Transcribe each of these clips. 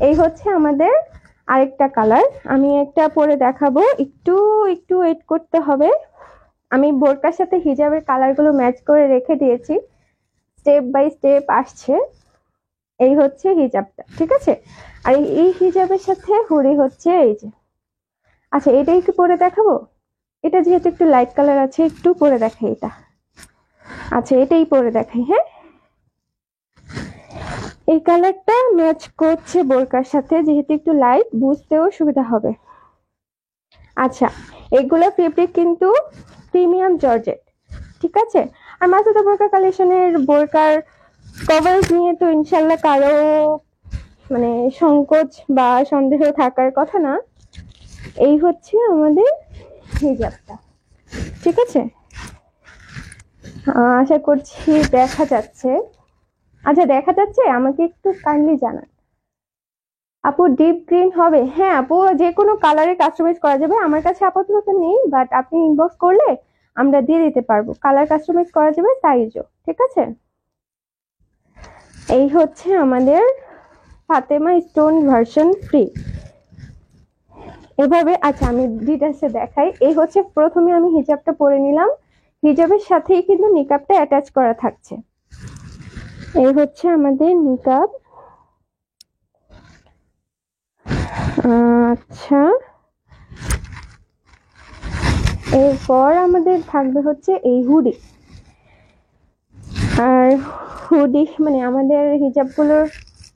এই হচ্ছে আমাদের আরেকটা কালার, আমি একটা পরে দেখাবো, একটু একটু ওয়েট করতে হবে। আমি বোরকার সাথে হিজাবের কালারগুলো ম্যাচ করে রেখে দিয়েছি, স্টেপ বাই স্টেপ আসছে। এই হচ্ছে হিজাবটা, ঠিক আছে। আর এই হিজাবের সাথে হুডি হচ্ছে এই যে। আচ্ছা, এটা একটু পরে দেখাবো, এটা যেহেতু একটু লাইট কালার আছে, একটু পরে দেখাই এটা। আচ্ছা, এটাই পরে দেখাই। হ্যাঁ, এই কালারটা ম্যাচ করছে বোরকার সাথে, যেহেতু একটু লাইট, বুঝতেও সুবিধা হবে। আচ্ছা, এগুলো ফেব্রিক কিন্তু প্রিমিয়াম জর্জেট, ঠিক আছে। আর মাসুদা বোরকা কালেকশনের বোরকার কভারেজ নিয়ে তো ইনশাল্লাহ কারো মানে সংকোচ বা সন্দেহ থাকার কথা না। এই হচ্ছে আমাদের হিজাবটা, ঠিক আছে। আশা করছি দেখা যাচ্ছে। আচ্ছা, দেখা যাচ্ছে, আমাকে একটু কাইন্ডলি জানান। আপু ডিপ গ্রিন হবে? হ্যাঁ আপু, যে কোনো কালারে কাস্টমাইজ করা যাবে, আমার কাছে আপাতত নেই, বাট আপনি ইনবক্স করলে আমরা দিয়ে দিতে পারবো, কালার কাস্টমাইজ করা যাবে, সাইজও, ঠিক আছে। এই হচ্ছে আমাদের ফাতেমা স্টোন ভার্সন ফ্রি এভাবে। আচ্ছা, আমি ডিটেলসে দেখাই। এই হচ্ছে প্রথমে আমি হিজাবটা পরে নিলাম, হিজাবের সাথেই কিন্তু নিকাবটা অ্যাটাচ করা থাকছে। এই হচ্ছে আমাদের নিকাব। আচ্ছা, এরপর আমাদের থাকবে হচ্ছে এই হুডি। আর হুডি মানে আমাদের হিজাবগুলোর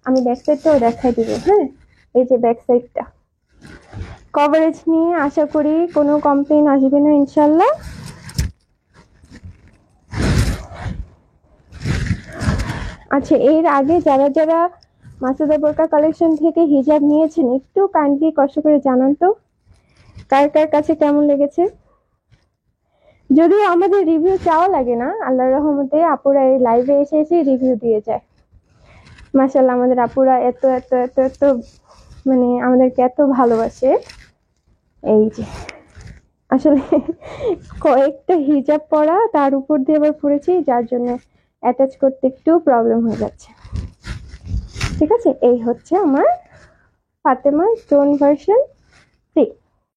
আমি ব্যাক সাইডটাও দেখাই দিব। হ্যাঁ, এই যে ব্যাক সাইডটা, কভারেজ নিয়ে আশা করি কোনো কমপ্লেন আসবে না ইনশাল্লাহ। আচ্ছা, এর আগে যারা যারা মাসুদা বোরকা কালেকশন থেকে হিজাব নিয়েছেন, একটু কাইন্ডলি কষ্ট করে জানান তো কার কার কাছে কেমন লেগেছে। যদিও আমাদের রিভিউ চাওয়া লাগে না, আল্লাহর রহমতে আপুরা এই লাইভে এসে এসে রিভিউ দিয়ে যায়। মাশাআল্লাহ, আমাদের আপুরা এত এত এত এত মানে আমাদেরকে এত ভালোবাসে। এই যে আসলে কয়েকটা হিজাব পরা, তার উপর দিয়ে আবার পরেছি, যার জন্য অ্যাটাচ করতে একটু প্রবলেম হয়ে যাচ্ছে, ঠিক আছে। এই হচ্ছে আমার ফাতেমা স্টোন ভার্সন 3।